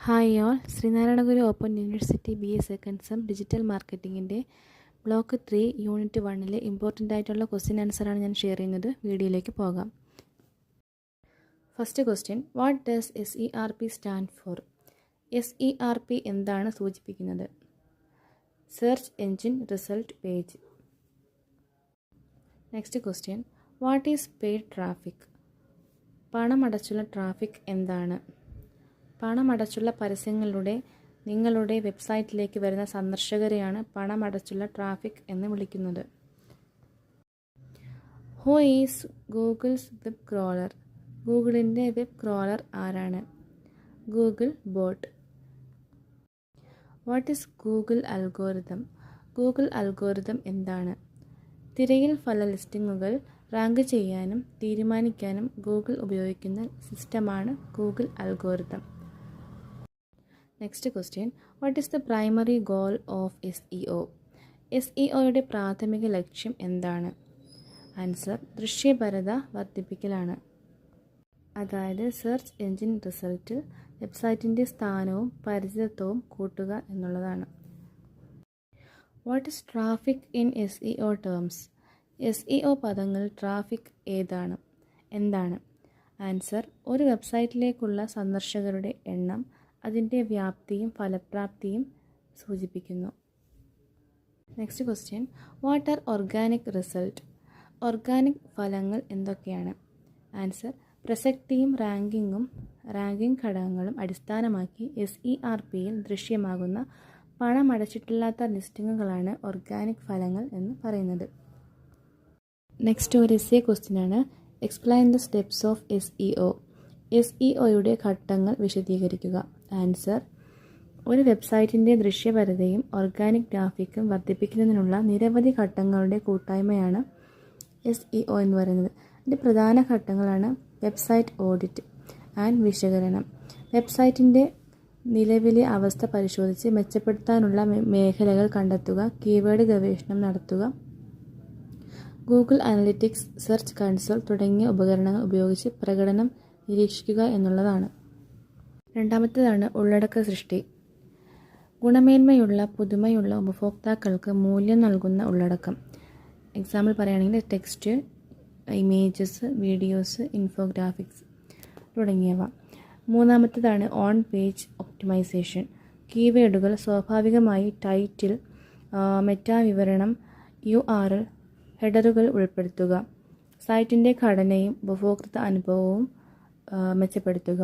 Hi all, Sree Narayana Guru open university BA second sem digital മാർക്കറ്റിങ്ങിൻ്റെ block 3 unit 1 important ആയിട്ടുള്ള question ആൻസറാണ് ഞാൻ ഷെയർ ചെയ്യുന്നത്. വീഡിയോയിലേക്ക് പോകാം. First question, what does SERP stand for? SERP എന്താണ് സൂചിപ്പിക്കുന്നത്? Search engine result page. Next question, what is paid traffic? പണമടച്ചുള്ള ട്രാഫിക് എന്താണ്? പണമടച്ചുള്ള പരസ്യങ്ങളിലൂടെ നിങ്ങളുടെ വെബ്സൈറ്റിലേക്ക് വരുന്ന സന്ദർശകരെയാണ് പണമടച്ചുള്ള ട്രാഫിക് എന്ന് വിളിക്കുന്നത്. Who is Google's web crawler? ഗൂഗിളിൻ്റെ വെബ് ക്രോളർ ആരാണ്? Google bot. What is Google algorithm? Google algorithm എന്താണ്? തിരയൽ ഫല ലിസ്റ്റിങ്ങുകൾ റാങ്ക് ചെയ്യാനും തീരുമാനിക്കാനും ഗൂഗിൾ ഉപയോഗിക്കുന്ന സിസ്റ്റമാണ് Google algorithm. Next question, what is the primary goal of SEO? SEOയുടെ പ്രാഥമിക ലക്ഷ്യം എന്താണ്? ആൻസർ, ദൃശ്യപരത വർദ്ധിപ്പിക്കലാണ്. അതായത് സെർച്ച് എൻജിൻ റിസൾട്ടിൽ വെബ്സൈറ്റിൻ്റെ സ്ഥാനവും പരിചിതത്വവും കൂട്ടുക എന്നുള്ളതാണ്. What is traffic in SEO terms? SEO പദങ്ങൾ ട്രാഫിക് എന്താണ്? ആൻസർ, ഒരു വെബ്സൈറ്റിലേക്കുള്ള സന്ദർശകരുടെ എണ്ണം, അതിൻ്റെ വ്യാപ്തിയും ഫലപ്രാപ്തിയും സൂചിപ്പിക്കുന്നു. Next question, what are organic result? Organic ഫലങ്ങൾ എന്തൊക്കെയാണ്? ആൻസർ, പ്രസക്തിയും റാങ്കിംഗ് ഘടകങ്ങളും അടിസ്ഥാനമാക്കി SERPയിൽ ദൃശ്യമാകുന്ന പണമടച്ചിട്ടില്ലാത്ത ലിസ്റ്റിങ്ങുകളാണ് ഓർഗാനിക് ഫലങ്ങൾ എന്ന് പറയുന്നത്. നെക്സ്റ്റ് ഒരു എസ്സേ ക്വസ്റ്റ്യനാണ്, explain the steps of SEO. SEOയുടെ ഘട്ടങ്ങൾ വിശദീകരിക്കുക. ആൻസർ, ഒരു വെബ്സൈറ്റിൻ്റെ ദൃശ്യപരതയും ഓർഗാനിക് ട്രാഫിക്കും വർദ്ധിപ്പിക്കുന്നതിനുള്ള നിരവധി ഘട്ടങ്ങളുടെ കൂട്ടായ്മയാണ് SEO എന്ന് പറയുന്നത്. ഇതിൻ്റെ പ്രധാന ഘട്ടങ്ങളാണ് വെബ്സൈറ്റ് ഓഡിറ്റ് ആൻഡ് വിശകലനം, വെബ്സൈറ്റിൻ്റെ നിലവിലെ അവസ്ഥ പരിശോധിച്ച് മെച്ചപ്പെടുത്താനുള്ള മേഖലകൾ കണ്ടെത്തുക, കീവേഡ് ഗവേഷണം നടത്തുക, ഗൂഗിൾ അനലിറ്റിക്സ്, സെർച്ച് കൺസോൾ തുടങ്ങിയ ഉപകരണങ്ങൾ ഉപയോഗിച്ച് പ്രകടനം നിരീക്ഷിക്കുക എന്നുള്ളതാണ്. രണ്ടാമത്തേതാണ് ഉള്ളടക്ക സൃഷ്ടി. ഗുണമേന്മയുള്ള പുതുമയുള്ള ഉപഭോക്താക്കൾക്ക് മൂല്യം നൽകുന്ന ഉള്ളടക്കം. എക്സാമ്പിൾ പറയുകയാണെങ്കിൽ ടെക്സ്റ്റ്, ഇമേജസ്, വീഡിയോസ്, ഇൻഫോഗ്രാഫിക്സ് തുടങ്ങിയവ. മൂന്നാമത്തേതാണ് ഓൺ പേജ് ഒപ്റ്റിമൈസേഷൻ. കീവേഡുകൾ സ്വാഭാവികമായി ടൈറ്റിൽ, മെറ്റാ വിവരണം, URL, ഹെഡറുകൾ ഉൾപ്പെടുത്തുക. സൈറ്റിൻ്റെ ഘടനയും ഉപഭോക്തൃ അനുഭവവും മെച്ചപ്പെടുത്തുക.